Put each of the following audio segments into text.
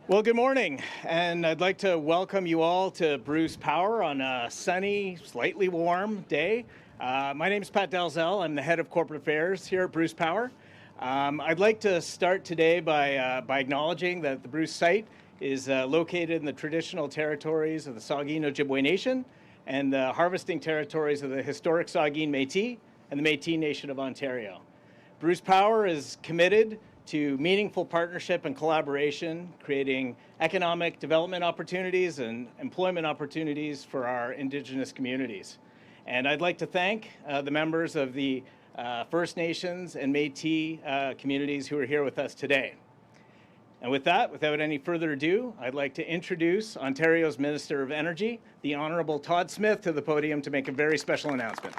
Well, good morning, and I'd like to welcome you all to Bruce Power on a sunny, slightly warm day. My name is Pat Dalzell. I'm the head of corporate affairs here at Bruce Power. I'd like to start today by acknowledging that the Bruce site is located in the traditional territories of the Saugeen Ojibwe Nation and the harvesting territories of the historic Saugeen Métis and the Métis Nation of Ontario. Bruce Power is committed to meaningful partnership and collaboration, creating economic development opportunities and employment opportunities for our Indigenous communities. And I'd like to thank the members of the First Nations and Métis communities who are here with us today. And with that, without any further ado, I'd like to introduce Ontario's Minister of Energy, the Honourable Todd Smith, to the podium to make a very special announcement.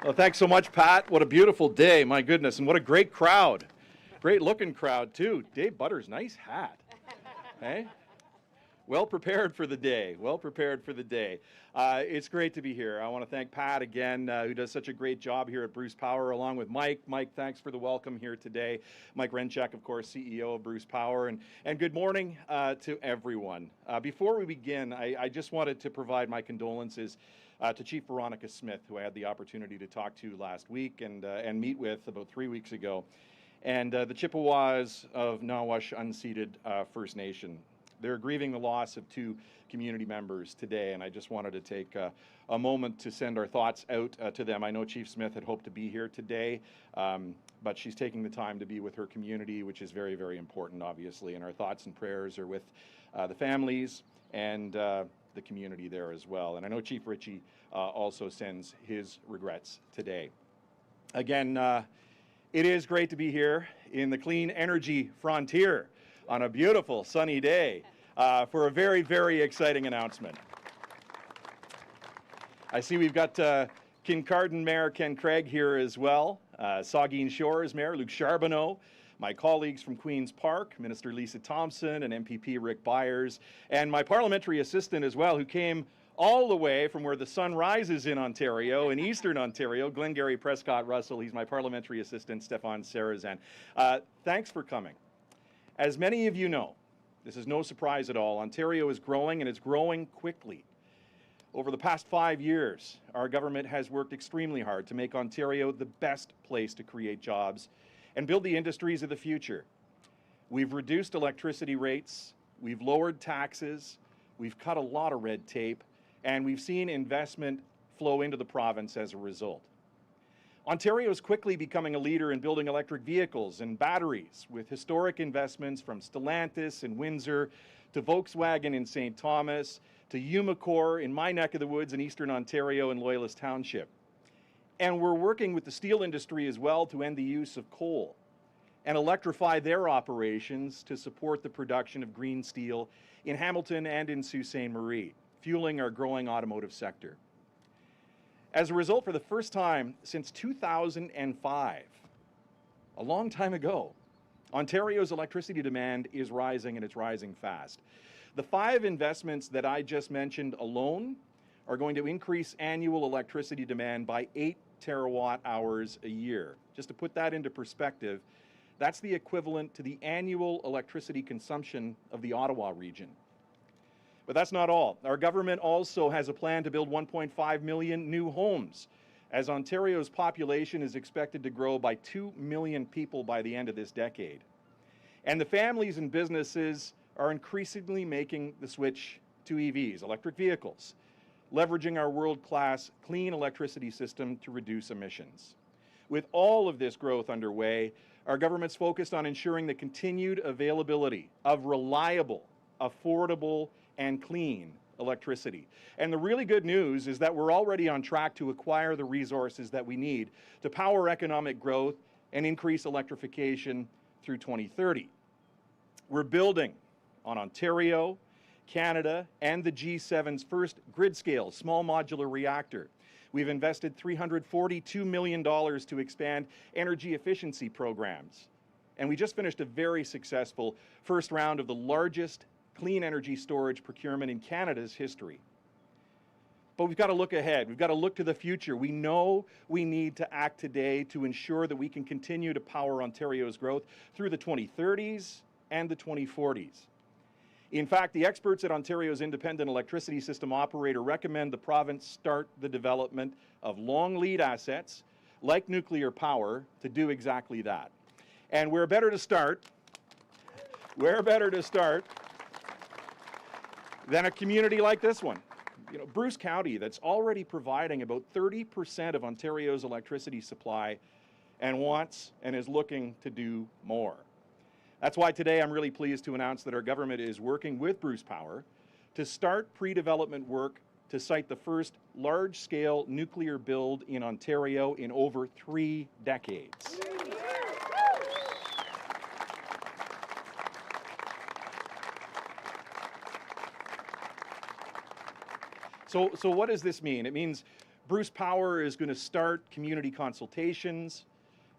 Well, thanks so much, Pat. What a beautiful day, my goodness, and what a great crowd. Great looking crowd, too. Dave Butters, nice hat. Hey? Well prepared for the day, well prepared for the day. It's great to be here. I want to thank Pat again, who does such a great job here at Bruce Power, along with Mike. Mike, thanks for the welcome here today. Mike Renchek, of course, CEO of Bruce Power, and good morning to everyone. Before we begin, I just wanted to provide my condolences to Chief Veronica Smith, who I had the opportunity to talk to last week and meet with about 3 weeks ago, and the Chippewas of Nawash Unceded First Nation. They're grieving the loss of two community members today, and I just wanted to take a moment to send our thoughts out to them. I know Chief Smith had hoped to be here today, but she's taking the time to be with her community, which is very, very important, obviously, and our thoughts and prayers are with the families and the community there as well. And I know Chief Ritchie also sends his regrets today. Again, it is great to be here in the clean energy frontier on a beautiful sunny day for a very, very exciting announcement. I see we've got Kincardine Mayor Ken Craig here as well, Saugeen Shores Mayor Luc Charbonneau, my colleagues from Queen's Park, Minister Lisa Thompson and MPP Rick Byers, and my parliamentary assistant as well, who came all the way from where the sun rises in Ontario, in Eastern Ontario, Glengarry Prescott Russell. He's my parliamentary assistant, Stefan Sarazan. Thanks for coming. As many of you know, this is no surprise at all, Ontario is growing, and it's growing quickly. Over the past 5 years, our government has worked extremely hard to make Ontario the best place to create jobs and build the industries of the future. We've reduced electricity rates, we've lowered taxes, we've cut a lot of red tape, and we've seen investment flow into the province as a result. Ontario is quickly becoming a leader in building electric vehicles and batteries, with historic investments from Stellantis in Windsor to Volkswagen in St. Thomas to Umicore in my neck of the woods in Eastern Ontario in Loyalist Township. And we're working with the steel industry as well to end the use of coal and electrify their operations to support the production of green steel in Hamilton and in Sault Ste. Marie, fueling our growing automotive sector. As a result, for the first time since 2005, a long time ago, Ontario's electricity demand is rising, and it's rising fast. The 5 investments that I just mentioned alone are going to increase annual electricity demand by 8 terawatt hours a year. Just to put that into perspective, that's the equivalent to the annual electricity consumption of the Ottawa region. But that's not all. Our government also has a plan to build 1.5 million new homes, as Ontario's population is expected to grow by 2 million people by the end of this decade. And the families and businesses are increasingly making the switch to EVs, electric vehicles, leveraging our world-class clean electricity system to reduce emissions. With all of this growth underway, our government's focused on ensuring the continued availability of reliable, affordable, and clean electricity. And the really good news is that we're already on track to acquire the resources that we need to power economic growth and increase electrification through 2030. We're building on Ontario, Canada, and the G7's first grid-scale small modular reactor. We've invested $342 million to expand energy efficiency programs. And we just finished a very successful first round of the largest clean energy storage procurement in Canada's history. But we've got to look ahead. We've got to look to the future. We know we need to act today to ensure that we can continue to power Ontario's growth through the 2030s and the 2040s. In fact, the experts at Ontario's Independent Electricity System Operator recommend the province start the development of long lead assets like nuclear power to do exactly that. And where better to start than a community like this one? You know, Bruce County, that's already providing about 30% of Ontario's electricity supply and wants and is looking to do more. That's why today I'm really pleased to announce that our government is working with Bruce Power to start pre-development work to site the first large-scale nuclear build in Ontario in over 3 decades. So what does this mean? It means Bruce Power is going to start community consultations.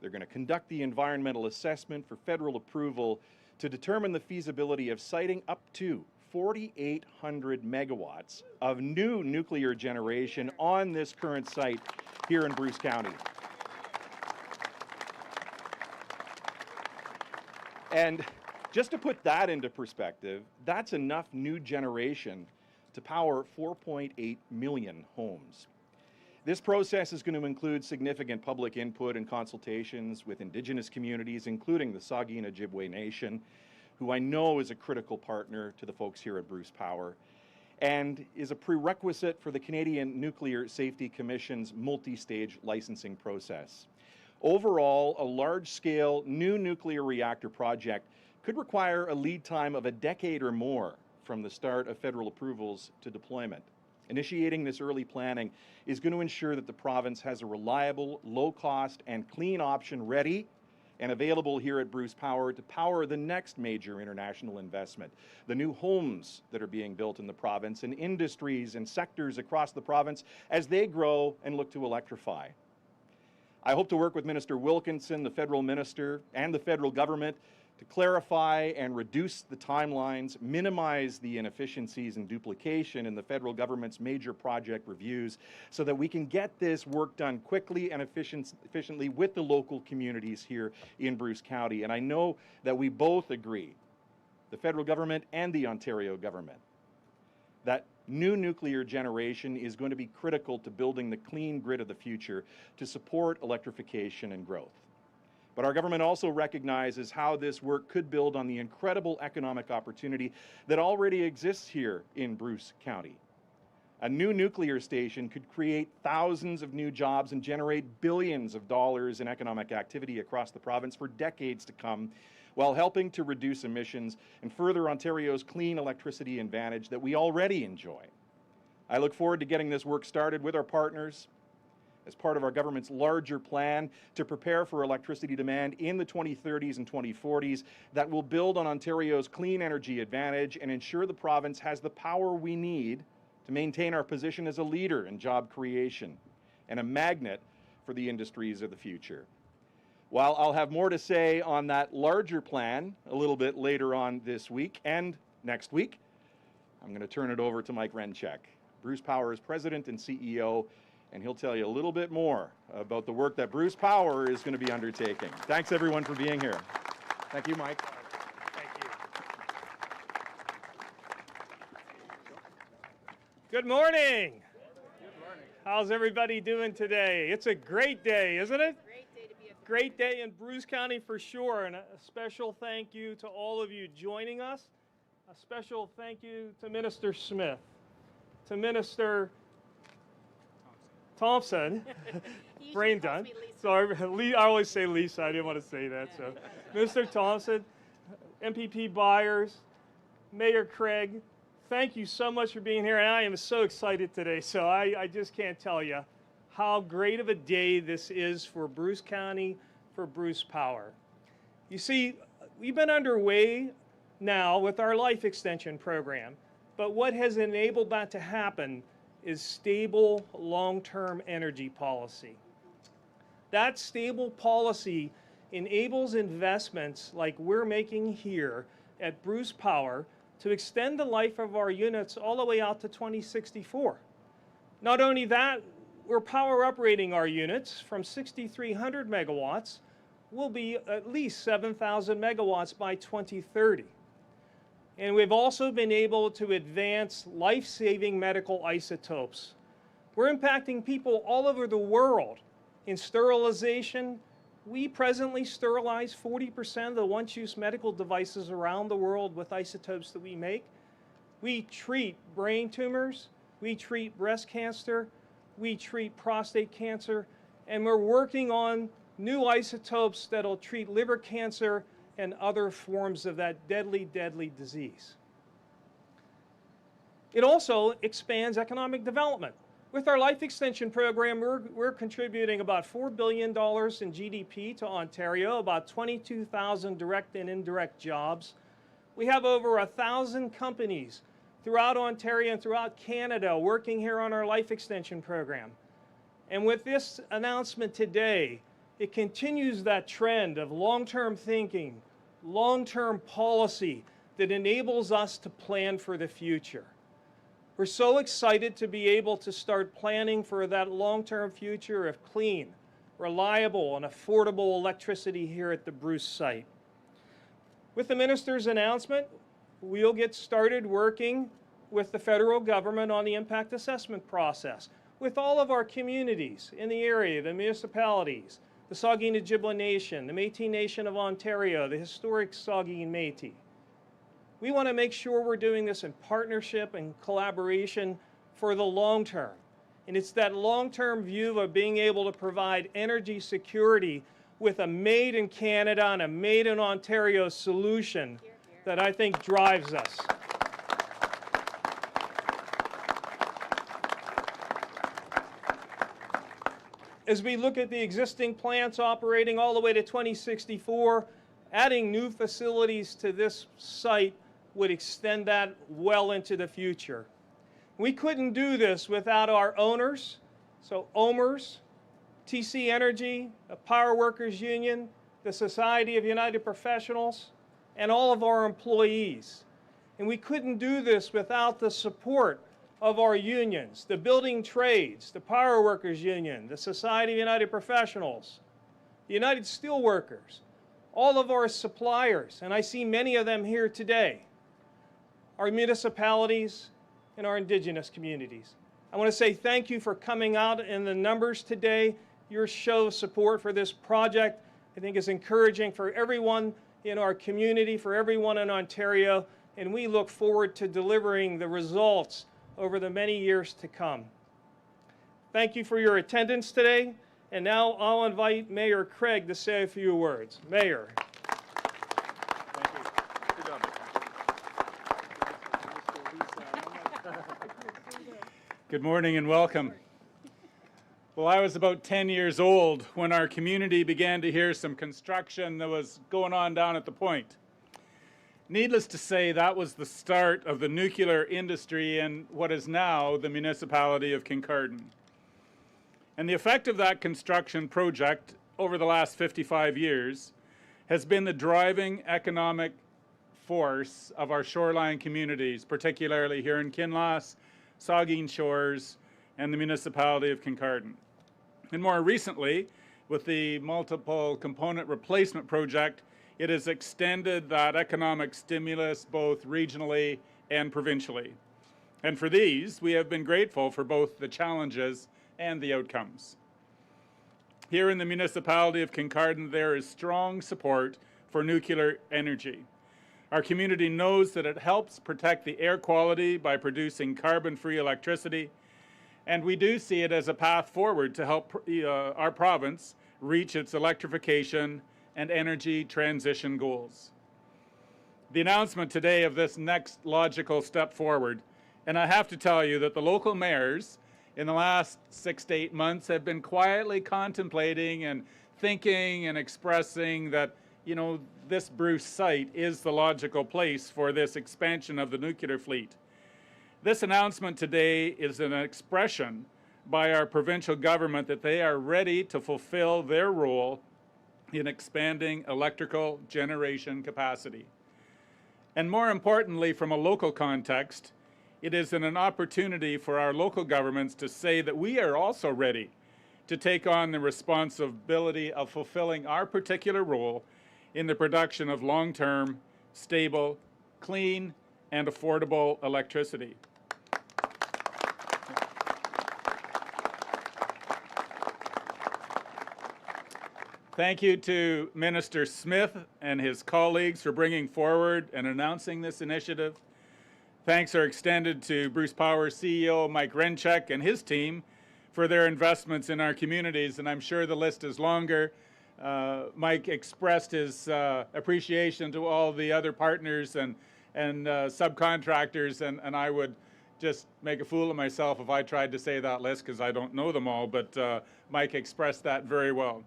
They're going to conduct the environmental assessment for federal approval to determine the feasibility of siting up to 4,800 megawatts of new nuclear generation on this current site here in Bruce County. And just to put that into perspective, that's enough new generation to power 4.8 million homes. This process is going to include significant public input and consultations with Indigenous communities, including the Saugeen Ojibwe Nation, who I know is a critical partner to the folks here at Bruce Power, and is a prerequisite for the Canadian Nuclear Safety Commission's multi-stage licensing process. Overall, a large-scale new nuclear reactor project could require a lead time of a decade or more from the start of federal approvals to deployment. Initiating this early planning is going to ensure that the province has a reliable, low-cost, and clean option ready and available here at Bruce Power to power the next major international investment, the new homes that are being built in the province, and industries and sectors across the province as they grow and look to electrify. I hope to work with Minister Wilkinson, the federal minister, and the federal government to clarify and reduce the timelines, minimize the inefficiencies and duplication in the federal government's major project reviews so that we can get this work done quickly and efficiently with the local communities here in Bruce County. And I know that we both agree, the federal government and the Ontario government, that new nuclear generation is going to be critical to building the clean grid of the future to support electrification and growth. But our government also recognizes how this work could build on the incredible economic opportunity that already exists here in Bruce County. A new nuclear station could create thousands of new jobs and generate billions of dollars in economic activity across the province for decades to come, while helping to reduce emissions and further Ontario's clean electricity advantage that we already enjoy. I look forward to getting this work started with our partners as part of our government's larger plan to prepare for electricity demand in the 2030s and 2040s that will build on Ontario's clean energy advantage and ensure the province has the power we need to maintain our position as a leader in job creation and a magnet for the industries of the future. While I'll have more to say on that larger plan a little bit later on this week and next week, I'm going to turn it over to Mike Rencheck, Bruce Power's president and CEO, and he'll tell you a little bit more about the work that Bruce Power is going to be undertaking. Thanks, everyone, for being here. Thank you, Mike. Thank you. Good morning. Good morning. How's everybody doing today? It's a great day, isn't it? Great day to be a Great day in Bruce County for sure, and a special thank you to all of you joining us. A special thank you to Minister Smith, to Minister Thompson, He usually brain calls done. me Lisa. Sorry, I always say Lisa. I didn't want to say that. So, Mr. Thompson, MPP Byers, Mayor Craig, thank you so much for being here. And I am so excited today. So I just can't tell you how great of a day this is for Bruce County, for Bruce Power. You see, we've been underway now with our life extension program. But what has enabled that to happen is stable long-term energy policy. That stable policy enables investments like we're making here at Bruce Power to extend the life of our units all the way out to 2064. Not only that, we're power uprating our units from 6,300 megawatts. Will be at least 7,000 megawatts by 2030. And we've also been able to advance life-saving medical isotopes. We're impacting people all over the world. In sterilization, we presently sterilize 40% of the once-use medical devices around the world with isotopes that we make. We treat brain tumors, we treat breast cancer, we treat prostate cancer, and we're working on new isotopes that'll treat liver cancer and other forms of that deadly, deadly disease. It also expands economic development. With our life extension program, we're contributing about $4 billion in GDP to Ontario, about 22,000 direct and indirect jobs. We have over 1,000 companies throughout Ontario and throughout Canada working here on our life extension program. And with this announcement today, it continues that trend of long-term thinking, long-term policy that enables us to plan for the future. We're so excited to be able to start planning for that long-term future of clean, reliable, and affordable electricity here at the Bruce site. With the minister's announcement, we'll get started working with the federal government on the impact assessment process, with all of our communities in the area, the municipalities, the Saugeen Ojibwa Nation, the Métis Nation of Ontario, the historic Saugeen Métis. We want to make sure we're doing this in partnership and collaboration for the long term. And it's that long-term view of being able to provide energy security with a made in Canada and a made in Ontario solution that I think drives us. As we look at the existing plants operating all the way to 2064, adding new facilities to this site would extend that well into the future. We couldn't do this without our owners, so OMERS, TC Energy, the Power Workers Union, the Society of United Professionals, and all of our employees. And we couldn't do this without the support of our unions, the building trades, the Power Workers Union, the Society of United Professionals, the United Steelworkers, all of our suppliers, and I see many of them here today, our municipalities, and our Indigenous communities. I want to say thank you for coming out in the numbers today. Your show of support for this project, I think, is encouraging for everyone in our community, for everyone in Ontario, and we look forward to delivering the results over the many years to come. Thank you for your attendance today, and now I'll invite Mayor Craig to say a few words. Mayor. Thank you. Good job. Good morning and welcome. Well, I was about 10 years old when our community began to hear some construction that was going on down at the point. Needless to say, that was the start of the nuclear industry in what is now the municipality of Kincardine. And the effect of that construction project over the last 55 years has been the driving economic force of our shoreline communities, particularly here in Kinloss, Saugeen Shores, and the municipality of Kincardine. And more recently, with the multiple component replacement project, it has extended that economic stimulus both regionally and provincially. And for these, we have been grateful for both the challenges and the outcomes. Here in the municipality of Kincardine, there is strong support for nuclear energy. Our community knows that it helps protect the air quality by producing carbon-free electricity, and we do see it as a path forward to help our province reach its electrification and energy transition goals. The announcement today of this next logical step forward, and I have to tell you that the local mayors in the last 6 to 8 months have been quietly contemplating and thinking and expressing that, you know, this Bruce site is the logical place for this expansion of the nuclear fleet. This announcement today is an expression by our provincial government that they are ready to fulfill their role in expanding electrical generation capacity. And more importantly, from a local context, it is an opportunity for our local governments to say that we are also ready to take on the responsibility of fulfilling our particular role in the production of long-term, stable, clean, and affordable electricity. Thank you to Minister Smith and his colleagues for bringing forward and announcing this initiative. Thanks are extended to Bruce Power CEO Mike Rencheck and his team for their investments in our communities, and I'm sure the list is longer. Mike expressed his appreciation to all the other partners and subcontractors, and I would just make a fool of myself if I tried to say that list because I don't know them all, but Mike expressed that very well.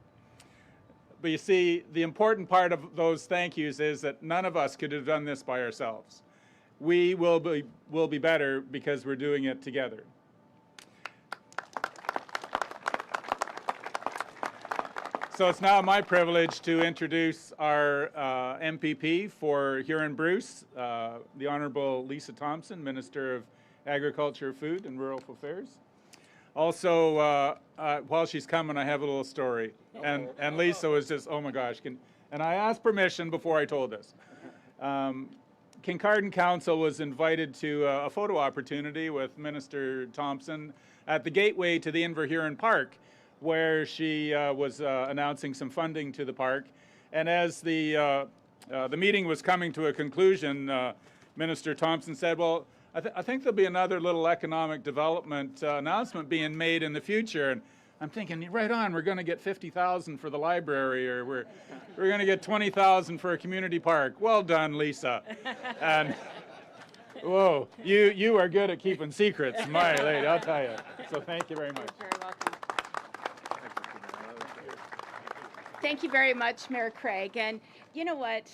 But you see, the important part of those thank yous is that none of us could have done this by ourselves. We will be better because we're doing it together. So it's now my privilege to introduce our MPP for Huron-Bruce, the Honourable Lisa Thompson, Minister of Agriculture, Food and Rural Affairs. Also, while she's coming, I have a little story. And Lisa was just, oh my gosh. And I asked permission before I told this. Kincardine Council was invited to a photo opportunity with Minister Thompson at the gateway to the Inverhuron Park, where she was announcing some funding to the park. And as the meeting was coming to a conclusion, Minister Thompson said, well, I think there'll be another little economic development announcement being made in the future. And I'm thinking, right on, we're going to get $50,000 for the library, or we're going to get $20,000 for a community park. Well done, Lisa. And whoa, you are good at keeping secrets, my lady, I'll tell you. So thank you very much. You're very welcome. Thank you very much, Mayor Craig. And you know what?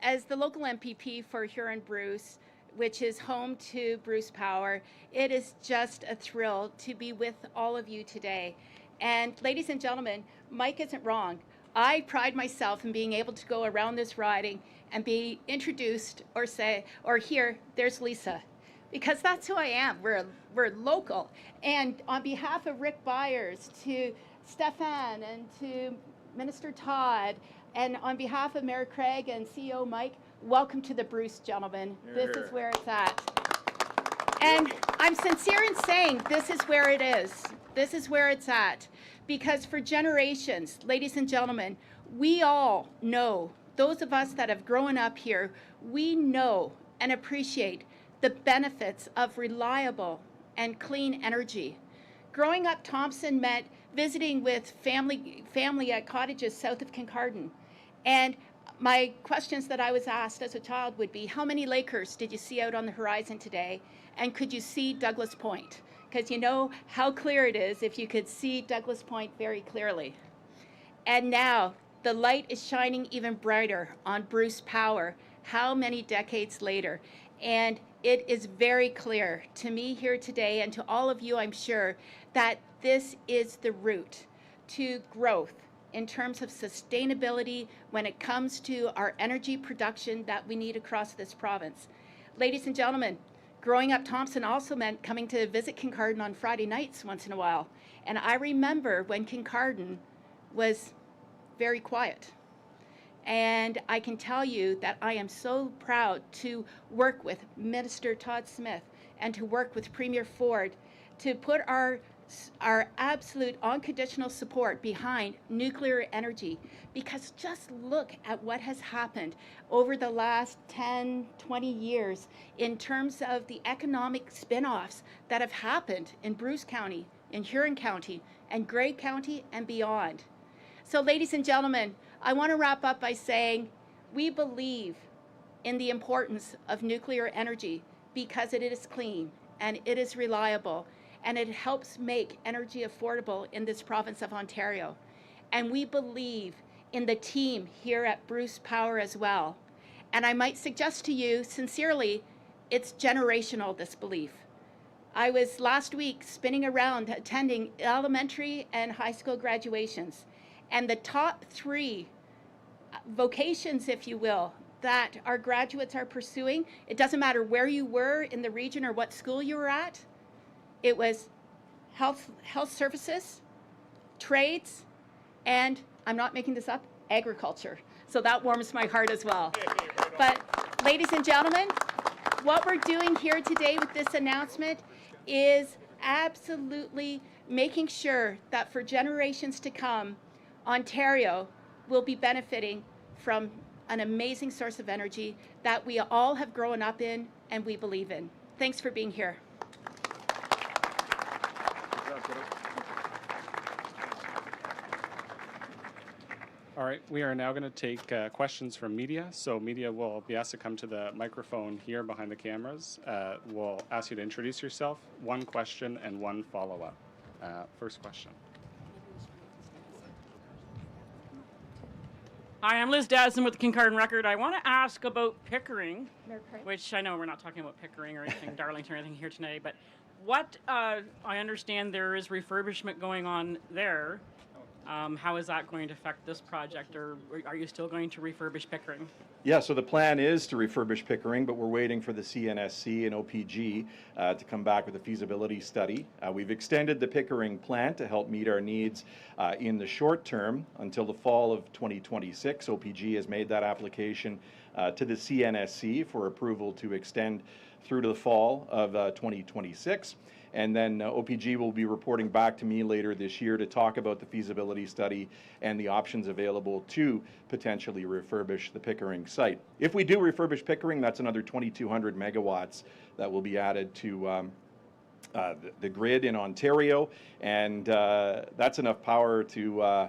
As the local MPP for Huron-Bruce, which is home to Bruce Power, it is just a thrill to be with all of you today. And ladies and gentlemen, Mike isn't wrong. I pride myself in being able to go around this riding and be introduced or say, or hear, there's Lisa. Because that's who I am. We're local. And on behalf of Rick Byers, to Stefan and to Minister Todd, and on behalf of Mayor Craig and CEO Mike, welcome to the Bruce, gentlemen. This is where it's at. And I'm sincere in saying this is where it is. This is where it's at. Because for generations, ladies and gentlemen, we all know, those of us that have grown up here, we know and appreciate the benefits of reliable and clean energy. Growing up, Thompson meant visiting with family at cottages south of Kincardine. And my questions that I was asked as a child would be, how many Lakers did you see out on the horizon today? And could you see Douglas Point? Because you know how clear it is if you could see Douglas Point very clearly. And now the light is shining even brighter on Bruce Power, how many decades later? And it is very clear to me here today, and to all of you, I'm sure, that this is the route to growth in terms of sustainability when it comes to our energy production that we need across this province. Ladies and gentlemen, growing up, Thompson also meant coming to visit Kincardine on Friday nights once in a while. And I remember when Kincardine was very quiet. And I can tell you that I am so proud to work with Minister Todd Smith and to work with Premier Ford to put our absolute unconditional support behind nuclear energy, because just look at what has happened over the last 10, 20 years in terms of the economic spin-offs that have happened in Bruce County, in Huron County, and Grey County, and beyond. So ladies and gentlemen, I want to wrap up by saying we believe in the importance of nuclear energy because it is clean and it is reliable, and it helps make energy affordable in this province of Ontario. And we believe in the team here at Bruce Power as well. And I might suggest to you, sincerely, it's generational, this belief. I was last week spinning around attending elementary and high school graduations, and the top 3 vocations, if you will, that our graduates are pursuing. It doesn't matter where you were in the region or what school you were at. It was health services, trades, and I'm not making this up, agriculture. So that warms my heart as well. But ladies and gentlemen, what we're doing here today with this announcement is absolutely making sure that for generations to come, Ontario will be benefiting from an amazing source of energy that we all have grown up in and we believe in. Thanks for being here. All right, we are now going to take questions from media. So media will be asked to come to the microphone here behind the cameras. We'll ask you to introduce yourself, one question and one follow-up. First question. Hi, I'm Liz Dasden with the Kincardine Record. I want to ask about Pickering, Mayor Craig. which I know we're not talking about Pickering or anything, Darlington or anything here today, but what, I understand there is refurbishment going on there. How is that going to affect this project, or are you still going to refurbish Pickering? Yeah, so the plan is to refurbish Pickering, but we're waiting for the CNSC and OPG to come back with a feasibility study. We've extended the Pickering plant to help meet our needs in the short term until the fall of 2026. OPG has made that application to the CNSC for approval to extend through to the fall of 2026. And then OPG will be reporting back to me later this year to talk about the feasibility study and the options available to potentially refurbish the Pickering site. If we do refurbish Pickering, that's another 2,200 megawatts that will be added to the grid in Ontario, and that's enough power to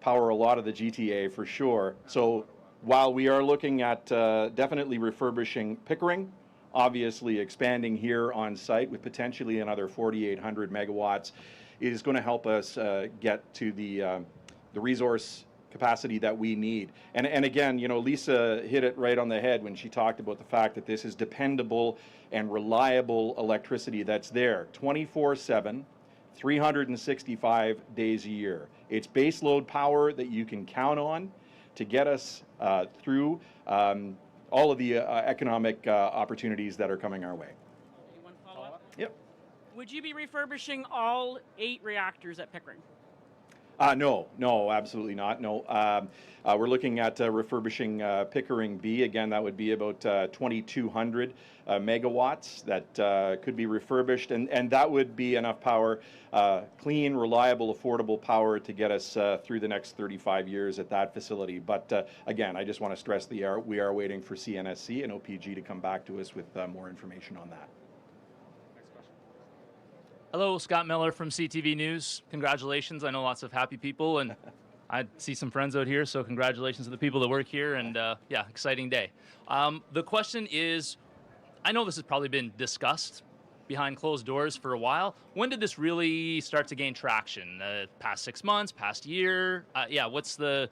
power a lot of the GTA for sure. So while we are looking at definitely refurbishing Pickering, obviously expanding here on site with potentially another 4,800 megawatts is going to help us get to the resource capacity that we need. And again, Lisa hit it right on the head when she talked about the fact that this is dependable and reliable electricity that's there 24/7, 365 days a year. It's base load power that you can count on to get us through all of the economic opportunities that are coming our way. One follow-up? Yep. Would you be refurbishing all 8 reactors at Pickering? No, absolutely not. No, we're looking at refurbishing Pickering B. Again, that would be about 2,200 megawatts that could be refurbished, and that would be enough power, clean, reliable, affordable power to get us through the next 35 years at that facility. But again, I just want to stress we are waiting for CNSC and OPG to come back to us with more information on that. Hello, Scott Miller from CTV News. Congratulations. I know lots of happy people, and I see some friends out here, so congratulations to the people that work here, and yeah, exciting day. The question is, I know this has probably been discussed behind closed doors for a while. When did this really start to gain traction? Past 6 months, past year? Yeah, what's the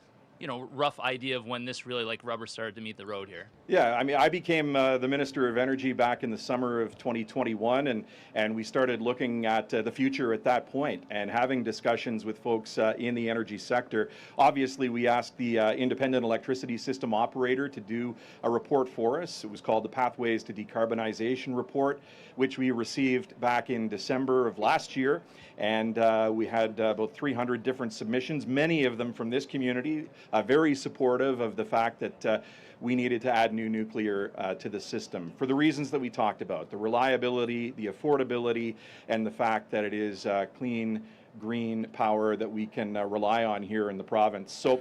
rough idea of when this really rubber started to meet the road here? Yeah, I mean, I became the Minister of Energy back in the summer of 2021, and we started looking at the future at that point and having discussions with folks in the energy sector. Obviously, we asked the Independent Electricity System Operator to do a report for us. It was called the Pathways to Decarbonization Report, which we received back in December of last year. And we had about 300 different submissions, many of them from this community, very supportive of the fact that we needed to add new nuclear to the system for the reasons that we talked about, the reliability, the affordability, and the fact that it is clean, green power that we can rely on here in the province. So,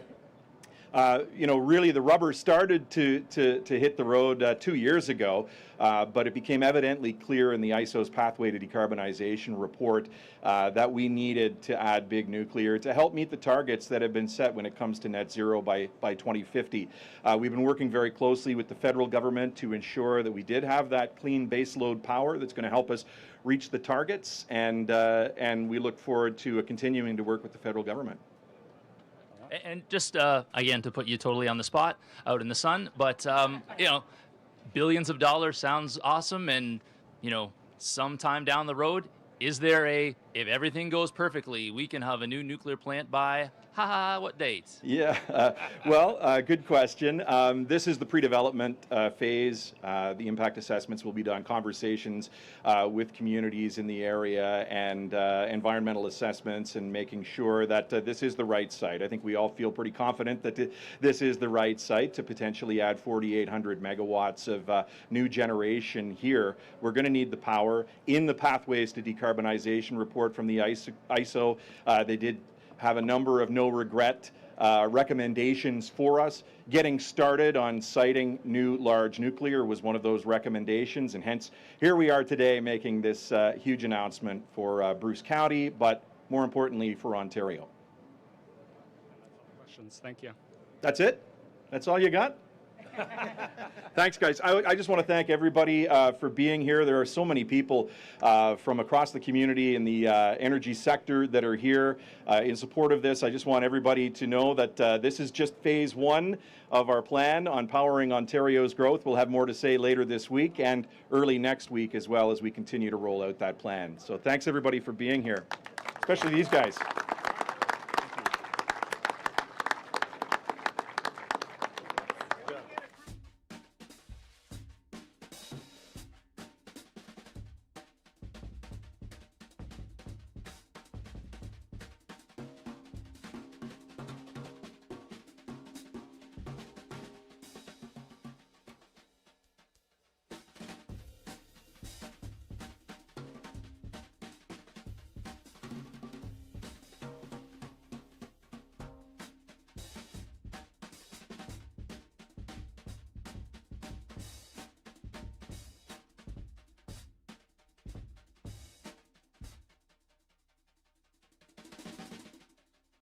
really the rubber started to hit the road 2 years ago, but it became evidently clear in the ISO's Pathway to Decarbonization report that we needed to add big nuclear to help meet the targets that have been set when it comes to net zero by 2050. We've been working very closely with the federal government to ensure that we did have that clean baseload power that's going to help us reach the targets, and we look forward to continuing to work with the federal government. And just, again, to put you totally on the spot out in the sun, but, billions of dollars sounds awesome. And, sometime down the road, is there if everything goes perfectly, we can have a new nuclear plant by Ha, what dates? Yeah, good question. This is the pre-development phase. The impact assessments will be done, conversations with communities in the area, and environmental assessments, and making sure that this is the right site. I think we all feel pretty confident that this is the right site to potentially add 4,800 megawatts of new generation here. We're going to need the power. In the Pathways to Decarbonization report from the ISO, they did have a number of no regret recommendations for us. Getting started on siting new large nuclear was one of those recommendations, and hence here we are today making this huge announcement for Bruce County, but more importantly for Ontario. Questions? Thank you. That's it? That's all you got? Thanks, guys. I just want to thank everybody for being here. There are so many people from across the community in the energy sector that are here in support of this. I just want everybody to know that this is just phase one of our plan on powering Ontario's growth. We'll have more to say later this week and early next week as well as we continue to roll out that plan. So thanks everybody for being here, especially these guys.